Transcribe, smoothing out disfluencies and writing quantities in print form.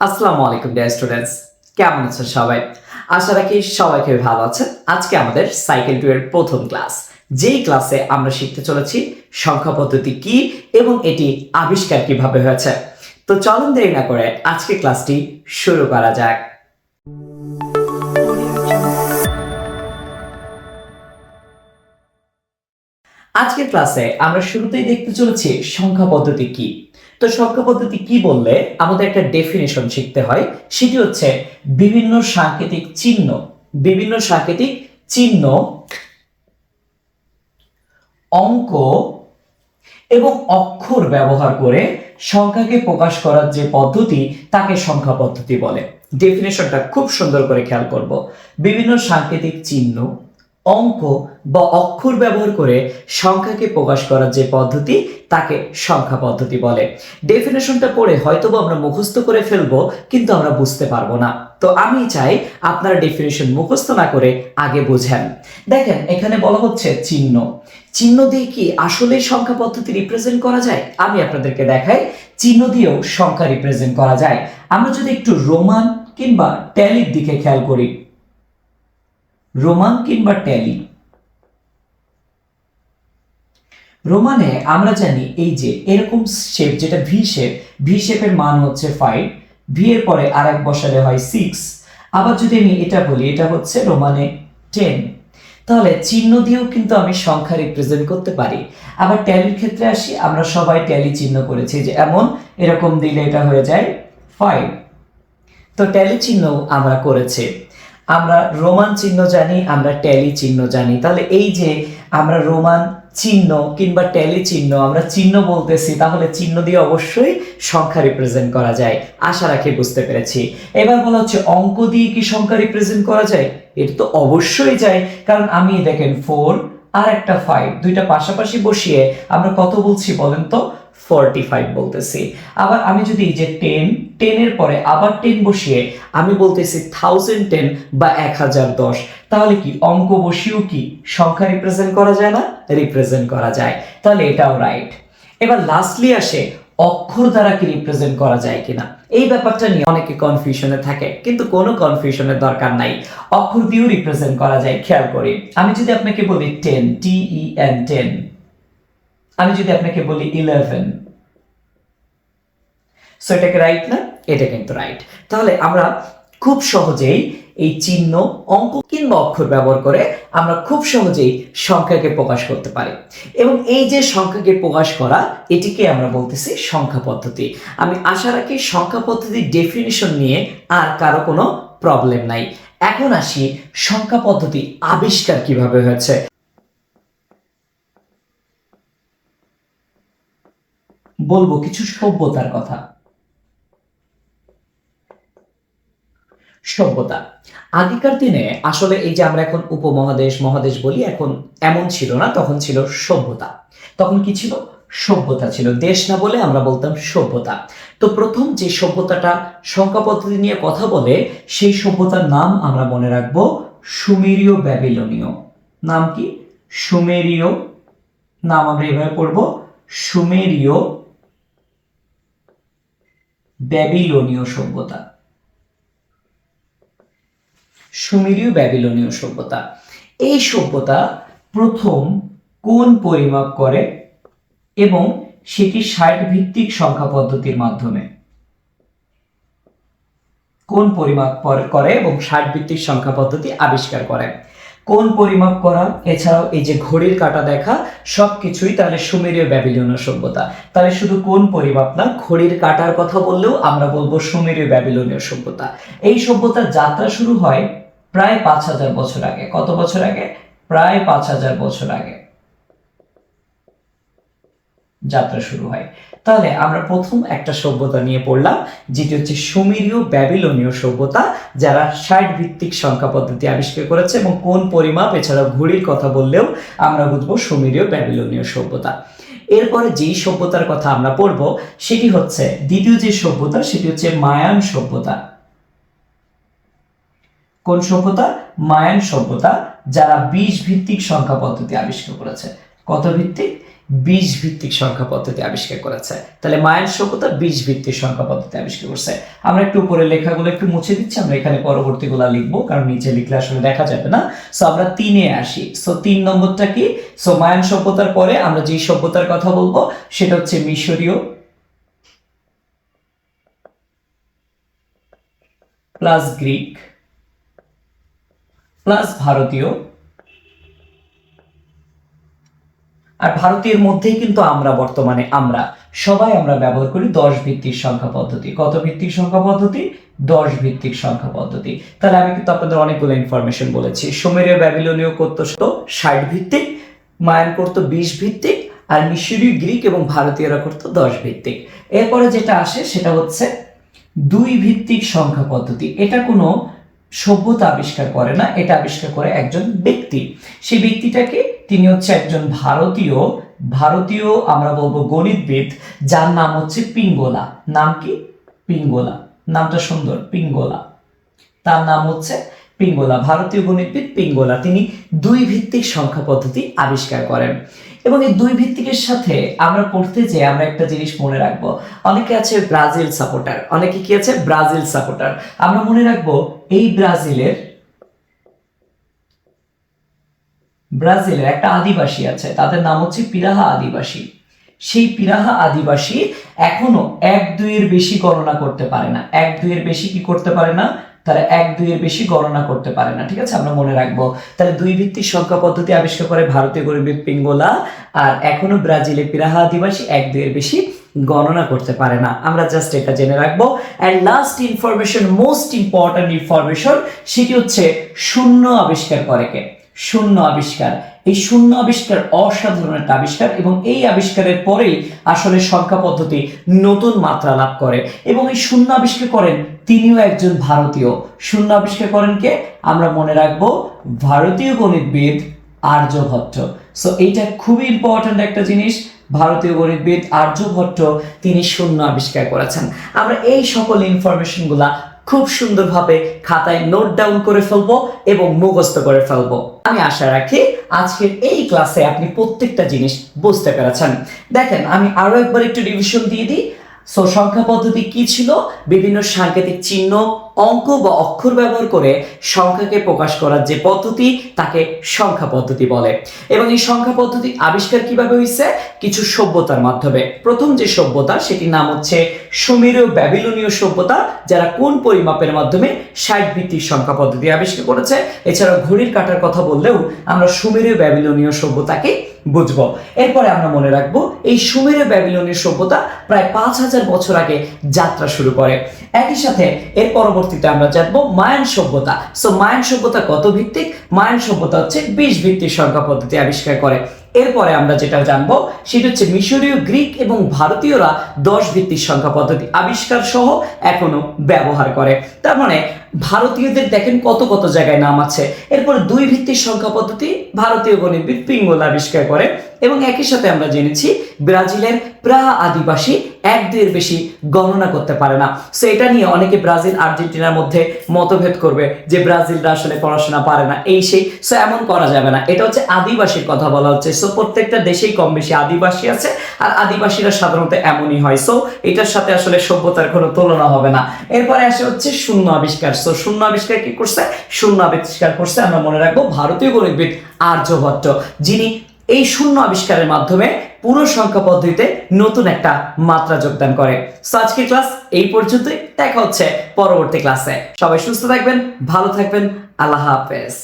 আসসালামু আলাইকুম dear students, কেমন আছেন সবাই? আশা রাখি সবাই খুবই ভালো আছেন। আজকে আমাদের সাইকেল 2 এর প্রথম ক্লাস, যেই ক্লাসে আমরা শিখতে চলেছি সংখ্যা পদ্ধতি কি এবং এটি আবিষ্কার কিভাবে হয়েছে। তো চলুন দেরি না করে আজকে ক্লাসটি শুরু করা যাক। আজকের ক্লাসে আমরা শুরুতেই দেখতে চলেছি সংখ্যা পদ্ধতি কি। তো সংখ্যা পদ্ধতি কি বললে আমাদের একটা ডেফিনেশন শিখতে হয়, সেটি হচ্ছে বিভিন্ন সাংকেতিক চিহ্ন, বিভিন্ন সাংকেতিক চিহ্ন, অঙ্ক এবং অক্ষর ব্যবহার করে সংখ্যাকে প্রকাশ করার যে পদ্ধতি তাকে সংখ্যা পদ্ধতি বলে। ডেফিনেশনটা খুব সুন্দর করে খেয়াল করব। বিভিন্ন সাংকেতিক চিহ্ন, অঙ্ক বা অক্ষর ব্যবহার করে সংখ্যাকে প্রকাশ করার যে পদ্ধতি তাকে সংখ্যা পদ্ধতি বলে। ডেফিনেশনটা পড়ে হয়তোবা আমরা মুখস্থ করে ফেলবো, কিন্তু আমরা বুঝতে পারবো না। তো আমি চাই আপনারা ডেফিনেশন মুখস্থ না করে আগে বুঝেন। দেখেন, এখানে বলা হচ্ছে চিহ্ন। চিহ্ন দিয়ে কি আসলে সংখ্যা পদ্ধতি রিপ্রেজেন্ট করা যায়? আমি আপনাদেরকে দেখাই, চিহ্ন দিয়েও সংখ্যা রিপ্রেজেন্ট করা যায়। আমরা যদি একটু রোমান কিংবা ট্যালির দিকে খেয়াল করি, রোমান কিংবা ট্যালি, রোমানে আমরা জানি এই যে এরকম শেপ, যেটা ভি শেপ, ভি শেপের মান হচ্ছে 5, ভি এর পরে আরেক বসালে হয় 6। আবার যদি আমি এটা বলি, এটা হচ্ছে রোমানে 10। তাহলে চিহ্ন দিয়েও কিন্তু আমি সংখ্যা রিপ্রেজেন্ট করতে পারি। আবার ট্যালির ক্ষেত্রে আসি, আমরা সবাই ট্যালি চিহ্ন করেছি, যে এমন এরকম দিলে এটা হয়ে যায় 5। তো ট্যালি চিহ্ন আমরা করেছি। আমরা রোমান চিহ্ন জানি, আমরা ট্যালি চিহ্ন জানি। তাহলে এই যে আমরা রোমান চিহ্ন কিংবা ট্যালি চিহ্ন আমরা চিহ্ন বলতেছি, তাহলে চিহ্ন দিয়ে অবশ্যই সংখ্যা রিপ্রেজেন্ট করা যায়। আশা রাখি বুঝতে পেরেছি। এবার বলা হচ্ছে অঙ্ক দিয়ে কি সংখ্যা রিপ্রেজেন্ট করা যায়? এটা তো অবশ্যই যায়, কারণ আমি দেখেন 4 আর একটা 5 দুইটা পাশাপাশি বসিয়ে আমরা কত বলছি বলেন তো? 45 বলতেছি। আবার আমি যদি এই যে 10 এর পরে আবার 10 বসিয়ে আমি বলতেছি 1010 বা 1010, তাহলে কি অঙ্ক বসিয়েও কি সংখ্যা রিপ্রেজেন্ট করা যায় না? রিপ্রেজেন্ট করা যায়। তাহলে এটাও রাইট। এবার লাস্টলি আসে অক্ষর দ্বারা কি রিপ্রেজেন্ট করা যায় কিনা। এই ব্যাপারটা নিয়ে অনেকে কনফিউশনে থাকে, কিন্তু কোনো কনফিউশনের দরকার নাই। অক্ষর দিয়েও রিপ্রেজেন্ট করা যায়। খেয়াল করি, আমি যদি আপনাকে বলি 10, TEN, আমি যদি আপনাকে বলি 11, সো এটা কি রাইট না? এটা কিন্তু রাইট। তাহলে আমরা খুব সহজেই এই চিহ্ন, অঙ্ক কিংবা অক্ষর ব্যবহার করে আমরা খুব সহজেই সংখ্যাকে প্রকাশ করতে পারি। এবং এই যে সংখ্যাকে প্রকাশ করা, এটিকে আমরা বলতেছি সংখ্যা পদ্ধতি। আমি আশা রাখি সংখ্যা পদ্ধতির ডেফিনিশন নিয়ে আর কারো কোনো প্রবলেম নাই। এখন আসি সংখ্যা পদ্ধতি আবিষ্কার কিভাবে হয়েছে। বলবো কিছু সভ্যতার কথা। সভ্যতা আগেকার দিনে আসলে এই যে আমরা এখন উপমহাদেশ মহাদেশ বলি, এখন এমন ছিল না, তখন ছিল সভ্যতা। তখন কি ছিল? সভ্যতা ছিল। দেশ না বলে আমরা বলতাম সভ্যতা। তো প্রথম যে সভ্যতাটা সংখ্যা পদ্ধতি নিয়ে কথা বলে, সেই সভ্যতার নাম আমরা মনে রাখবো সুমেরীয় ব্যাবিলনীয়। নাম কি? সুমেরীয়। নাম আমরা এভাবে পড়বো, সুমেরীয় ব্যাবিলনীয় সভ্যতা। সুমেরীয় ব্যাবিলনীয় সভ্যতা। এই সভ্যতা প্রথম কোণ পরিমাপ করে এবং সেটি 60 ভিত্তিক সংখ্যা পদ্ধতির মাধ্যমে। কোণ পরিমাপ করে এবং 60 ভিত্তিক সংখ্যা পদ্ধতি আবিষ্কার করে। কোণ পরিমাপ করা এছাড়াও এই যে ঘড়ির কাঁটা দেখা, সবকিছুই তাহলে সুমেরীয় ব্যাবিলনীয় সভ্যতা। তাহলে শুধু কোণ পরিমাপ না, ঘড়ির কাঁটার কথা বললেও আমরা বলবো সুমেরীয় ব্যাবিলনীয় সভ্যতা। এই সভ্যতার যাত্রা শুরু হয় প্রায় 5000 বছর আগে। কত বছর আগে? প্রায় 5000 বছর আগে যাত্রা শুরু হয়। তাহলে আমরা প্রথম একটা সভ্যতা নিয়ে পড়লাম, যেটি হচ্ছে সুমেরীয় ব্যাবিলনীয় সভ্যতা, যারা 60 ভিত্তিক সংখ্যা পদ্ধতি আবিষ্কার করেছে এবং কোন পরিমাপ এছাড়াও ঘড়ির কথা বললেও আমরা বুঝবো সুমেরীয় ব্যাবিলনীয় সভ্যতা। এরপরে যেই সভ্যতার কথা আমরা পড়ব, সেটি হচ্ছে দ্বিতীয় যে সভ্যতা, সেটি হচ্ছে মায়ান সভ্যতা। কোন সভ্যতা? মায়ান সভ্যতা, যারা 20 ভিত্তিক সংখ্যা পদ্ধতি আবিষ্কার করেছে। কত ভিত্তিক? 20 ভিত্তিক সংখ্যা পদ্ধতি আবিষ্কার করেছে। তাহলে মায়ান সভ্যতা 20 ভিত্তিক সংখ্যা পদ্ধতি আবিষ্কার করছে। আমরা একটু উপরে লেখাগুলো একটু মুছে দিচ্ছি, আমরা এখানে পরবর্তীগুলো লিখবো, কারণ নিচে লিখলে আসলে দেখা যাবে না। সো আমরা 3-এ আসি। সো 3 নম্বরটা কি? সো মায়ান সভ্যতার পরে আমরা যে সভ্যতার কথা বলবো সেটা হচ্ছে মিশরীয় প্লাস গ্রিক প্লাস ভারতীয়। আর ভারতীয়ের মধ্যেই কিন্তু আমরা বর্তমানে সবাই ব্যবহার করি 10 ভিত্তিক সংখ্যা পদ্ধতি। কত ভিত্তিক সংখ্যা পদ্ধতি? 10 ভিত্তিক সংখ্যা পদ্ধতি। তাহলে আমি কিন্তু আপনাদের অনেকগুলো ইনফরমেশন বলেছি। সুমেরীয় ব্যাবিলনীয় করতো 60 ভিত্তিক, মায়ান করতো 20 ভিত্তিক, আর মিশরীয়, গ্রিক এবং ভারতীয়রা করতো 10 ভিত্তিক। এরপরে যেটা আসে সেটা হচ্ছে 2 ভিত্তিক সংখ্যা পদ্ধতি। এটা কোনো সভ্যতা আবিষ্কার করে না, এটা আবিষ্কার করে একজন ব্যক্তি। সেই ব্যক্তিটাকে তিনি হচ্ছে একজন ভারতীয় আমরা বলবো গণিতবিদ, যার নাম হচ্ছে পিঙ্গলা। নাম কি? পিঙ্গলা। নামটা সুন্দর, পিঙ্গলা। তার নাম হচ্ছে পিঙ্গলা, ভারতীয় গণিতবিদ পিঙ্গলা। তিনি 2 ভিত্তিক সংখ্যা পদ্ধতি আবিষ্কার করেন। এবং এই 2 ভিত্তিকের সাথে আমরা পড়তে যে আমরা একটা জিনিস মনে রাখবো, অনেকে আছে ব্রাজিল সাপোর্টার, অনেকে কি আছে? Brazil supporter. আমরা মনে রাখবো এই ব্রাজিলের একটা আদিবাসী আছে, তাদের নাম হচ্ছে পিরাহা আদিবাসী। সেই পিরাহা আদিবাসী এখনো 1-2 এর বেশি গণনা করতে পারে না। 1-2 এর বেশি কি করতে পারে না? তারা 1-2 এর বেশি গণনা করতে পারে না। ঠিক আছে, আমরা মনে রাখবো। তাহলে 2 ভিত্তিক সংখ্যা পদ্ধতি আবিষ্কার করে ভারতীয় গণিতবিদ পিঙ্গলা, আর এখনো ব্রাজিলে পিরাহা আদিবাসী 1-2 এর বেশি গণনা করতে পারে না। আমরা জাস্ট এটা জেনে রাখবো। And last information, most important information, সেটি হচ্ছে শূন্য আবিষ্কার করে কে? শূন্য আবিষ্কার। এই শূন্য আবিষ্কার অসাধারণ একটা আবিষ্কার, এবং এই আবিষ্কারের পরেই আসলে সংখ্যা পদ্ধতি নতুন মাত্রা লাভ করে। এবং এই শূন্য আবিষ্কার করেন তিনিও একজন ভারতীয়। শূন্য আবিষ্কার করেন কে? আমরা মনে রাখবো ভারতীয় গণিতবিদ আর্যভট্ট। সো এইটা খুবই ইম্পর্টেন্ট একটা জিনিস। ভারতীয় গণিতবিদ আর্যভট্ট তিনি শূন্য আবিষ্কার করেছেন। আমরা এই সকল ইনফরমেশনগুলা খুব সুন্দরভাবে খাতায় নোট ডাউন করে ফেলবো এবং মুখস্থ করে ফেলবো। আমি আশা রাখি আজকের এই ক্লাসে আপনি প্রত্যেকটা জিনিস বুঝতে পেরেছেন। দেখেন, আমি আরো একবার একটু রিভিশন দিয়ে দিই। সো সংখ্যা পদ্ধতি কি ছিল? বিভিন্ন সাংকেতিক চিহ্ন, অঙ্ক বা অক্ষর ব্যবহার করে সংখ্যাকে প্রকাশ করার যে পদ্ধতি তাকে সংখ্যা পদ্ধতি বলে। এবং এই সংখ্যা পদ্ধতি আবিষ্কার কিভাবে হয়েছে? কিছু সভ্যতার মাধ্যমে। প্রথম যে সভ্যতা সেটির নাম হচ্ছে সুমেরীয় ব্যাবিলনীয় সভ্যতা, যারা কোন পরিমাপের মাধ্যমে 60 ভিত্তিক সংখ্যা পদ্ধতি আবিষ্কার করেছে। এছাড়া ঘড়ির কাঁটার কথা বললেও আমরা সুমেরীয় ব্যাবিলনীয় সভ্যতাকে বুঝবো। এরপরে আমরা মনে রাখবো এই সুমেরীয় ব্যাবিলনীয় সভ্যতা প্রায় 5000 বছর আগে যাত্রা শুরু করে। একই সাথে এর পরবর্তীতে আমরা জানবো মায়ান সভ্যতা। সো মায়ান সভ্যতা কত ভিত্তিক? মায়ান সভ্যতা হচ্ছে 20 ভিত্তিক সংখ্যা পদ্ধতি আবিষ্কার করে। এরপরে আমরা যেটা জানবো সেটা হচ্ছে মিশরীয়, গ্রিক এবং ভারতীয়রা 10 ভিত্তিক সংখ্যা পদ্ধতি আবিষ্কার সহ এখনো ব্যবহার করে। তার মানে ভারতীয়দের দেখেন কত কত জায়গায় নাম আছে। এরপরে 2 ভিত্তিক সংখ্যা পদ্ধতি ভারতীয় গণিতবিদ পিঙ্গলা আবিষ্কার করে। এবং একই সাথে আমরা জেনেছি ব্রাজিলের প্রায় আদিবাসী 1-2 এর বেশি গণনা করতে পারে না। সো এটা নিয়ে অনেকে ব্রাজিল আর্জেন্টিনার মধ্যে মতভেদ করবে যে ব্রাজিলরা আসলে পড়াশোনা পারে না, এই সেই। সো এমন করা যাবে না, এটা হচ্ছে আদিবাসীর কথা বলা হচ্ছে। সো প্রত্যেকটা দেশেই কম বেশি আদিবাসী আছে, আর আদিবাসীরা সাধারণত এমনই হয়। সো এটার সাথে আসলে সভ্যতার কোনো তুলনা হবে না। এরপরে আসে হচ্ছে শূন্য আবিষ্কার। সো শূন্য আবিষ্কার কি করছে? শূন্য আবিষ্কার করছে আমরা মনে রাখবো ভারতীয় গণিতবিদ আর্যভট্ট, যিনি এই শূন্য আবিষ্কারের মাধ্যমে পুরো সংখ্যা পদ্ধতিতে নতুন একটা মাত্রা যোগদান করে। সো আজকের ক্লাস এই পর্যন্তই। দেখা হচ্ছে পরবর্তী ক্লাসে। সবাই সুস্থ থাকবেন, ভালো থাকবেন। আল্লাহ হাফেজ।